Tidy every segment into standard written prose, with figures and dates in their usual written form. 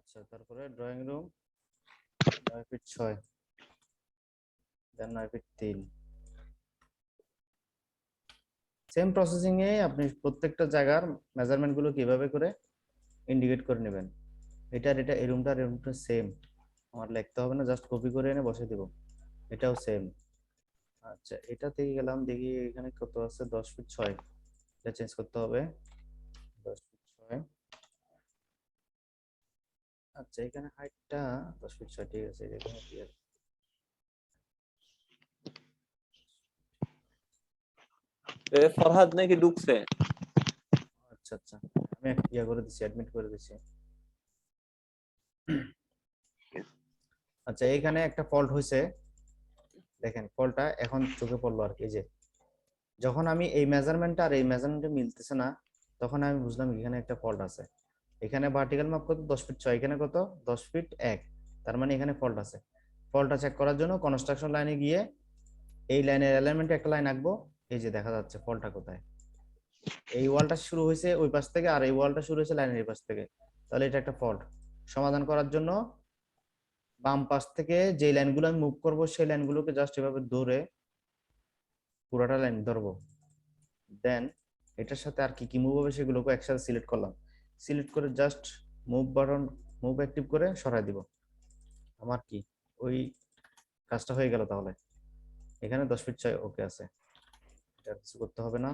আচ্ছা, তারপরে drawing room 9 fit 6, দেন 9 fit 3। Same processing এ আপনি প্রত্যেকটা জায়গার মেজারমেন্ট গুলো কিভাবে করে ইন্ডিকেট করে নেবেন। এটা এই রুমটা সেম, আমার লিখতে হবে না, জাস্ট কপি করে এনে বসে দিব। এটাও সেম। আচ্ছা, এটা থেকে গেলাম, দেখি এখানে কত আছে, 10 ফিট 6, এটা চেঞ্জ করতে হবে। 10 ফিট 6। আচ্ছা, এখানে হাইটটা 10 ফিট 6, ঠিক আছে, এখানে কি আছে? ফরহাদ নাকি ঢুকছে? আচ্ছা আচ্ছা, আমি ইয়া করে দিচ্ছি, অ্যাডমিট করে দিচ্ছি। আচ্ছা, এইখানে একটা ফল্ট হয়েছে, দেখেন ফল্টটা এখন চোখে পড়লো আর কি। এই যে যখন আমি এই মেজারমেন্টটা আর এই মেজারমেন্টে মিলতেছে না, তখন আমি বুঝলাম এখানে একটা ফল্ট আছে। এখানে ভার্টিক্যাল মাপ কত, 10 ফিট 6, এখানে কত, 10 ফিট 1, তার মানে এখানে ফল্ট আছে। ফল্টটা চেক করার জন্য কনস্ট্রাকশন লাইনে গিয়ে এই লাইনের অ্যালাইনমেন্টে একটা লাইন আঁকবো। এই যে দেখা যাচ্ছে ফল্টটা কোথায়, এই ওয়ালটা শুরু হয়েছে ওই পাশ থেকে, আর এই ওয়ালটা শুরু হয়েছে লাইনের এই পাশ থেকে, তাহলে এটা একটা ফল্ট। সমাধান করার জন্য বাম পাশ থেকে যে লাইনগুলো আমি মুভ করবো, সেই লাইনগুলোকে জাস্ট এভাবে ধরে পুরোটা লাইন ধরবো। দেন এটার সাথে আর কি কি মুভ হবে সেগুলোকে একসাথে সিলেক্ট করলাম। সিলেক্ট করে just move button, move active করে সরাই দিব। আমার কি ওই কাজটা হয়ে গেল। তাহলে এখানে 10 ফিট 6 ওকে আছে, এটা কিছু করতে হবে না।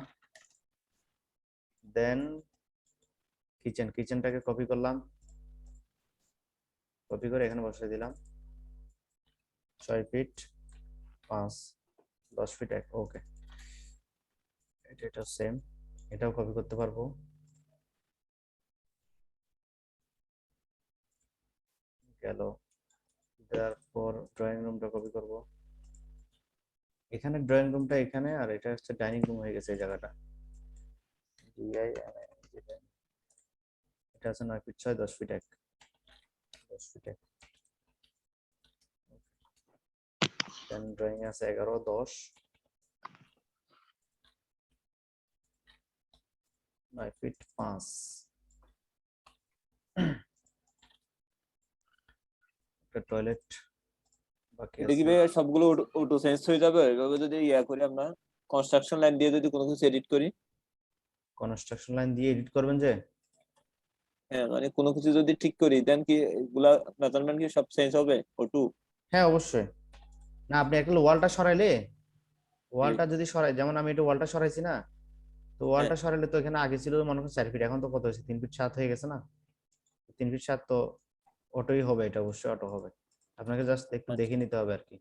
দেন কিচেনটাকে কপি করলাম, কপি করে এখানে বসিয়ে দিলাম। 6 ফিট 5, 10 ফিট 1, ওকে। এটা সেম, এটাও কপি করতে পারবো। গেল। তারপর ড্রয়িং রুমটা কপি করব। এখানে ড্রয়িং রুমটা এখানে, আর এটা হচ্ছে ডাইনিং রুম হয়ে গেছে এই জায়গাটা। এটা আছে 9 ফিট 6, 10 ফিট 1, 10 ফিট 1। দেন ড্রয়িং আছে 11, 10, 9 ফিট 5। একটা টয়লেট বাকি এটা কি আছে। ভাই সবগুলো অটো চেঞ্জ হয়ে যাবে এভাবে যদি ইয়া করি আমরা, কনস্ট্রাকশন লাইন দিয়ে যদি কোনো কিছু এডিট করি? কনস্ট্রাকশন লাইন দিয়ে এডিট করবেন যে? হ্যাঁ, মানে কোনো কিছু যদি ঠিক করি দেন কি এগুলা মেজারমেন্ট কি সব চেঞ্জ হবে অটো? হ্যাঁ অবশ্যই। না, আপনি একটা ওয়ালটা সরাইলে, ওয়ালটা যদি সরাই, যেমন আমি এটা ওয়ালটা সরাইছি না, তো হ্যাঁ, ওয়ালটা সরাইলে তো এখানে আগে ছিল মনে করেন 4 ফিট, এখন তো কত হয়েছে, 3 ফিট 7 হয়ে গেছে না। 3 ফিট 7 তো অটোই হবে, এটা অবশ্যই অটো হবে। আপনাকে জাস্ট একটু আচ্ছা। দেখে নিতে হবে আর কি,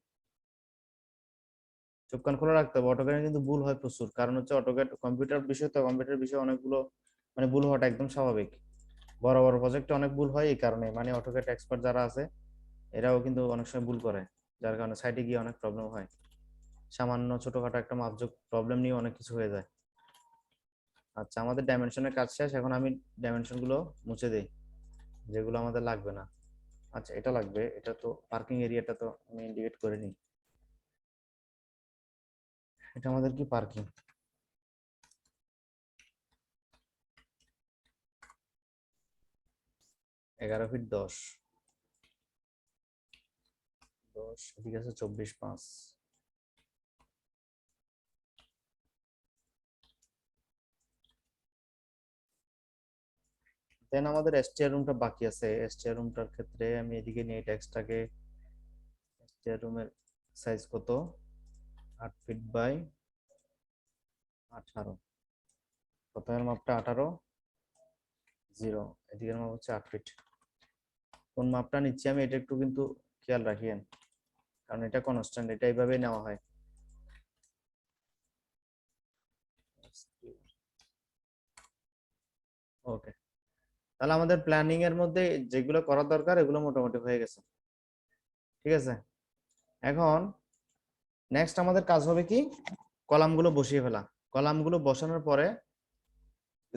চোখ কান খোলা রাখতে হবে। অটোক্যাডে কিন্তু ভুল হয় প্রচুর, কারণ হচ্ছে অটোক্যাড কম্পিউটার বিষয়, তো কম্পিউটার বিষয়ে অনেকগুলো মানে ভুল হওয়াটা একদম স্বাভাবিক। বড় বড় প্রজেক্টে অনেক ভুল হয় এই কারণে, মানে অটোক্যাড এক্সপার্ট যারা আছে এরাও কিন্তু অনেক সময় ভুল করে, যার কারণে সাইটে গিয়ে অনেক প্রবলেম হয়। সামান্য ছোটখাটো একটা মাপজোক প্রবলেম নিয়ে অনেক কিছু হয়ে যায়। আচ্ছা, আমাদের ডাইমেনশনের কাজ শেষ, এখন আমি ডাইমেনশন গুলো মুছে দেই যেগুলো আমাদের লাগবে না। আচ্ছা, এটা লাগবে, এটা তো পার্কিং এরিয়াটা তো আমি ইন্ডিকেট করে নিই। এটা আমাদের কি পার্কিং, 11 ফিট 10, 10 এদিকে আছে 24, 5। দেন আমাদের এসটিআর রুমটা বাকি আছে। এসটিআর রুমটার ক্ষেত্রে আমি এদিকে নিয়ে টেক্সটটাকে, এসটিআর রুমের সাইজ কত, 8 ফিট বাই 18, প্রথমের মাপটা 18, 0, এদিকের মাপ হচ্ছে 8 ফিট। কোন মাপটা নিচ্ছি আমি এটা একটু কিন্তু খেয়াল রাখিয়েন, কারণ এটা কনস্ট্যান্ট, এটা এইভাবেই নেওয়া হয়। ওকে, তাহলে আমাদের প্ল্যানিং এর মধ্যে যেগুলো করার দরকার এগুলো মোটামুটি হয়ে গেছে। ঠিক আছে, এখন নেক্সট আমাদের কাজ হবে কি, কলামগুলো বসিয়ে ফেলা। কলামগুলো বসানোর পরে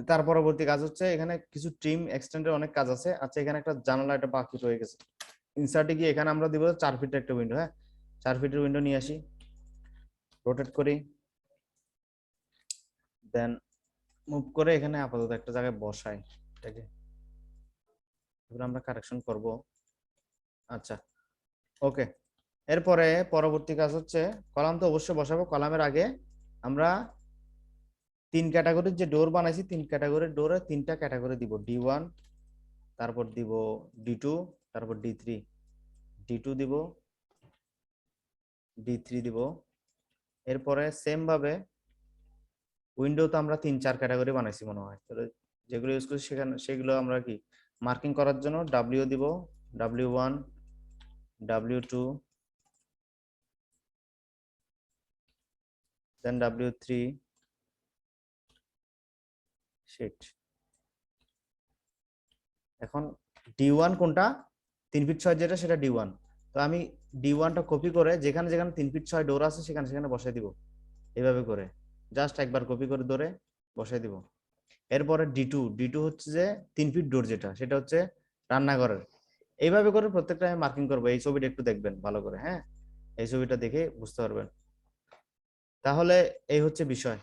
তার পরবর্তী কাজ হচ্ছে এখানে কিছু ট্রিম এক্সটেন্ডের অনেক কাজ আছে। আচ্ছা, এখানে একটা জানালা এটা বাকি রয়ে গেছে, ইনসার্টে গিয়ে এখানে আমরা দিব 4 ফিটের একটা উইন্ডো। হ্যাঁ, 4 ফিটের উইন্ডো নিয়ে আসি, রোটেট করি, দেন মুভ করে এখানে আপাতত একটা জায়গায় বসাই এটাকে। এগুলো আমরা কারেকশন করব। আচ্ছা, ওকে। এরপরে পরবর্তী কাজ হচ্ছে কলাম তো অবশ্যই বসাবো। কলামের আগে আমরা 3 ক্যাটাগরির যে ডোর বানাইছি, 3 ক্যাটাগরির ডোরে 3টা ক্যাটাগরি দিব, D1, তারপর দিব D2, তারপর D3, D2 দিব, D3 দিব। এরপরে সেম ভাবে উইন্ডো তো আমরা 3-4 ক্যাটাগরি বানাইছি মনে হয়, তাহলে যেগুলো ইউজ করছি সেগুলো আমরা কি মার্কিং করার জন্য W দিব, W1, W2, দেন W3, শিট। এখন D1 কোনটা, 3 ফিট 6 যেটা সেটা D1। তো আমি D1টা কপি করে যেখানে যেখানে 3 ফিট 6 ডোর আছে সেখানে সেখানে বসাই দিব, এইভাবে করে জাস্ট একবার কপি করে ধরে বসাই দিব। এরপরে D2 হচ্ছে যে 3 ফিট ডোর যেটা, সেটা হচ্ছে রান্নাঘরের। এইভাবে করে প্রত্যেকটা আমি মার্কিং করবো। এই ছবিটা একটু দেখবেন ভালো করে, হ্যাঁ, এই ছবিটা দেখে বুঝতে পারবেন। তাহলে এই হচ্ছে বিষয়।